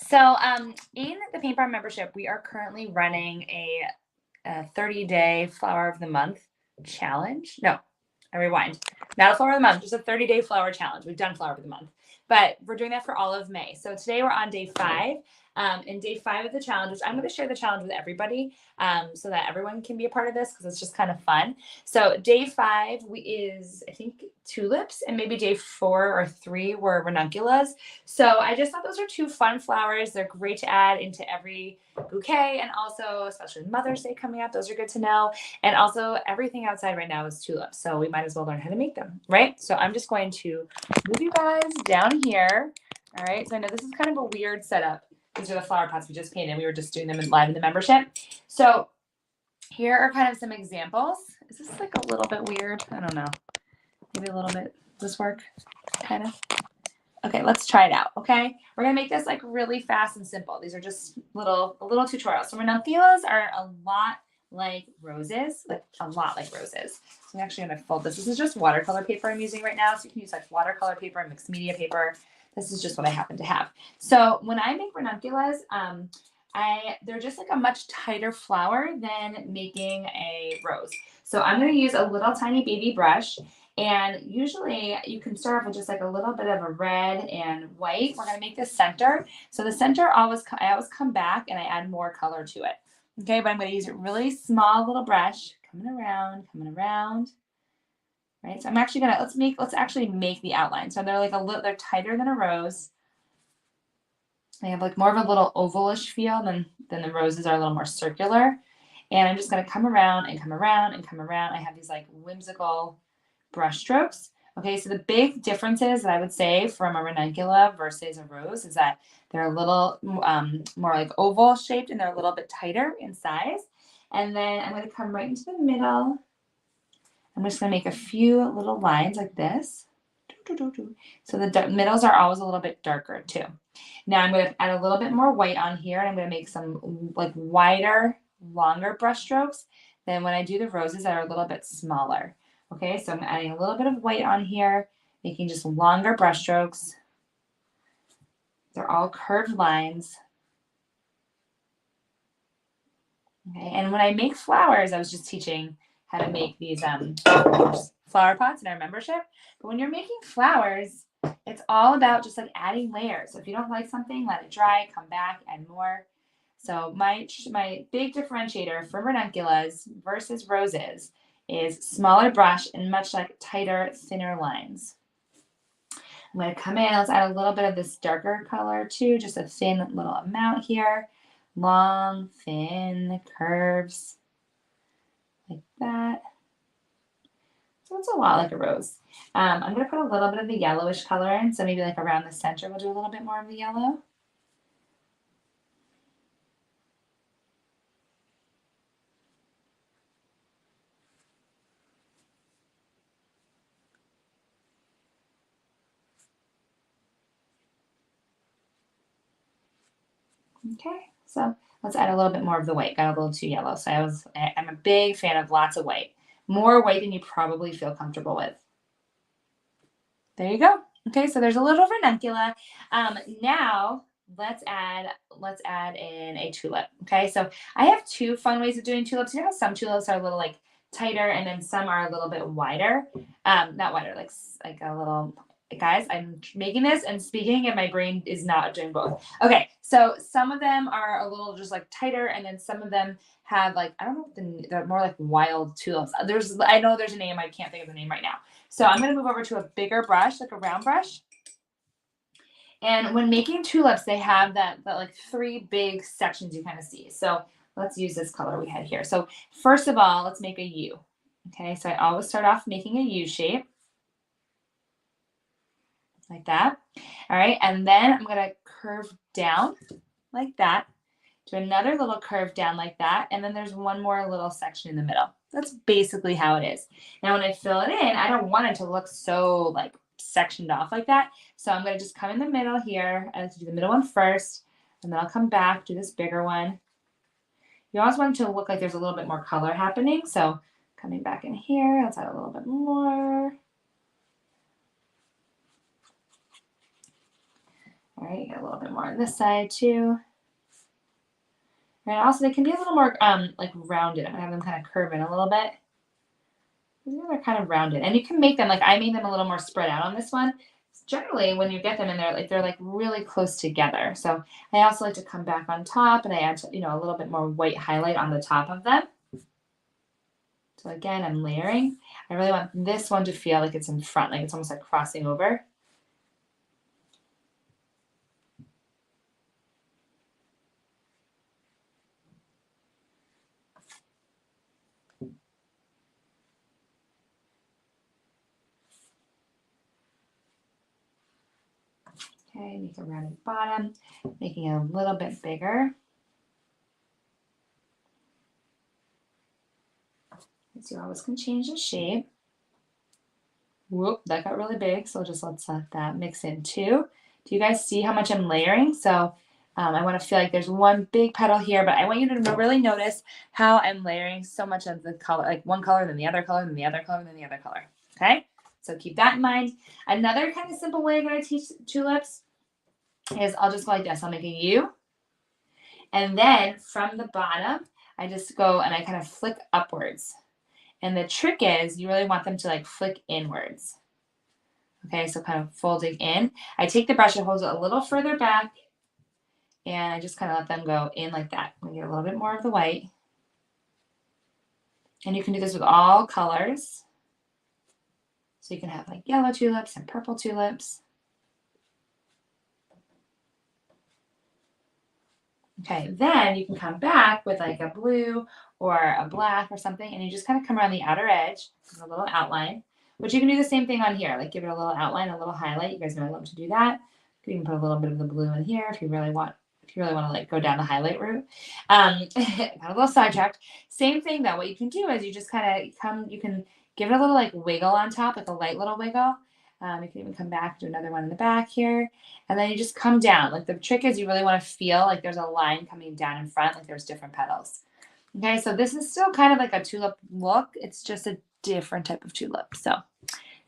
So in the Paint Bar membership, we are currently running a 30-day flower of the month challenge. No, I rewind. Not a flower of the month, just a 30-day flower challenge. We've done flower of the month, but we're doing that for all of May. So today we're on day 5. And day 5 of the challenge, which I'm going to share the challenge with everybody so that everyone can be a part of this because it's just kind of fun. So day 5 is, I think, tulips, and maybe day 4 or 3 were ranunculus. So I just thought those are 2 fun flowers. They're great to add into every bouquet, and also, especially Mother's Day coming up, those are good to know. And also, everything outside right now is tulips, so we might as well learn how to make them, right? So I'm just going to move you guys down here. All right, so I know this is kind of a weird setup. These are the flower pots we just painted. We were just doing them live in the membership. So here are kind of some examples. Is this like a little bit weird? I don't know. Maybe a little bit. Does this work? Kind of. Okay, let's try it out, okay? We're gonna make this like really fast and simple. These are just little tutorials. So ranunculus are a lot like roses, like a lot like roses. So I'm actually gonna fold this. This is just watercolor paper I'm using right now. So you can use like watercolor paper, mixed media paper. This is just what I happen to have. So when I make ranunculus, they're just like a much tighter flower than making a rose. So I'm gonna use a little tiny baby brush. And usually you can start off with just like a little bit of a red and white. We're gonna make the center. So the center I always come back and I add more color to it. Okay, but I'm gonna use a really small little brush, coming around, right? So I'm actually gonna, let's actually make the outline. So they're like they're tighter than a rose. They have like more of a little ovalish feel than the roses are a little more circular. And I'm just gonna come around and come around and come around. I have these like whimsical brush strokes. Okay, so the big differences that I would say from a ranuncula versus a rose is that they're a little more like oval shaped and they're a little bit tighter in size. And then I'm going to come right into the middle. I'm just going to make a few little lines like this. So the middles are always a little bit darker too. Now I'm going to add a little bit more white on here. I'm going to make some like wider, longer brush strokes than when I do the roses that are a little bit smaller. Okay, so I'm adding a little bit of white on here, making just longer brush strokes. They're all curved lines. Okay, and when I make flowers, I was just teaching how to make these flower pots in our membership. But when you're making flowers, it's all about just like adding layers. So if you don't like something, let it dry, come back, add more. So my big differentiator for ranunculus versus roses is smaller brush and much like tighter, thinner lines. I'm going to come in, let's add a little bit of this darker color too, just a thin little amount here. Long, thin curves, like that. So it's a lot like a rose. I'm going to put a little bit of the yellowish color in, so maybe like around the center we'll do a little bit more of the yellow. Okay, so let's add a little bit more of the white. Got a little too yellow, so I'm a big fan of lots of white. More white than you probably feel comfortable with. There you go. Okay, so there's a little ranuncula. Now let's add in a tulip. Okay, so I have 2 fun ways of doing tulips. You know how some tulips are a little like tighter and then some are a little bit wider. Not wider, like a little. Guys, I'm making this and speaking and my brain is not doing both. Okay, so some of them are a little just like tighter and then some of them have like, I don't know, they're more like wild tulips. I know there's a name, I can't think of the name right now. So I'm going to move over to a bigger brush, like a round brush. And when making tulips, they have that like 3 big sections you kind of see. So let's use this color we had here. So first of all, let's make a U. Okay, so I always start off making a U shape. Like that. All right, and then I'm going to curve down like that. Do another little curve down like that, and then there's one more little section in the middle. That's basically how it is. Now when I fill it in, I don't want it to look so like sectioned off like that. So I'm going to just come in the middle here. I like to do the middle one first, and then I'll come back, do this bigger one. You always want it to look like there's a little bit more color happening. So coming back in here, let's add a little bit more. All right, get a little bit more on this side too. And also they can be a little more like rounded. I'm gonna have them kind of curve in a little bit. They're kind of rounded, and you can make them like I made them a little more spread out on this one. Generally, when you get them in there, they're like really close together. So I also like to come back on top, and I add a little bit more white highlight on the top of them. So again, I'm layering. I really want this one to feel like it's in front, like it's almost like crossing over. Okay, make a rounded bottom, making it a little bit bigger. So you always can change the shape. Whoop, that got really big, so let's let that mix in too. Do you guys see how much I'm layering? So I want to feel like there's one big petal here, but I want you to really notice how I'm layering so much of the color, like one color, then the other color, then the other color, then the other color. Okay, so keep that in mind. Another kind of simple way that I teach tulips is I'll just go like this. I'll make a U, and then from the bottom, I just go and I kind of flick upwards. And the trick is you really want them to like flick inwards. Okay, so kind of folding in. I take the brush and hold it a little further back, and I just kind of let them go in like that. We get a little bit more of the white. And you can do this with all colors. So you can have like yellow tulips and purple tulips. Okay, then you can come back with like a blue or a black or something, and you just kind of come around the outer edge with a little outline, which you can do the same thing on here, like give it a little outline, a little highlight. You guys know I love to do that. You can put a little bit of the blue in here if you really want to like go down the highlight route. Got a little sidetracked. Same thing though, what you can do is you just kind of you can give it a little like wiggle on top, like a light little wiggle. You can even come back, do another one in the back here. And then you just come down. Like the trick is you really want to feel like there's a line coming down in front, like there's different petals. Okay, so this is still kind of like a tulip look. It's just a different type of tulip. So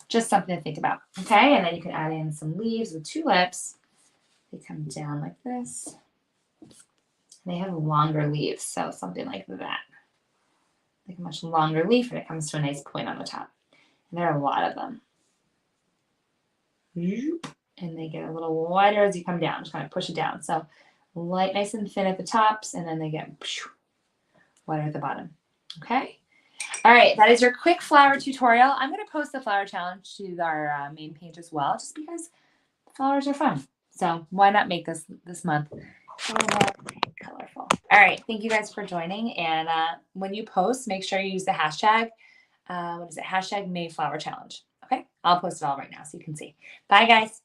just something to think about. Okay, and then you can add in some leaves with tulips. They come down like this. They have longer leaves, so something like that. Like a much longer leaf, and it comes to a nice point on the top. And there are a lot of them. And they get a little wider as you come down. Just kind of push it down. So light, nice and thin at the tops, and then they get wider at the bottom. Okay. All right, that is your quick flower tutorial. I'm going to post the flower challenge to our main page as well, just because flowers are fun. So why not make this month a little more colorful? All right, thank you guys for joining. And when you post, make sure you use the hashtag. Hashtag Mayflower Challenge. Okay, I'll post it all right now so you can see. Bye, guys.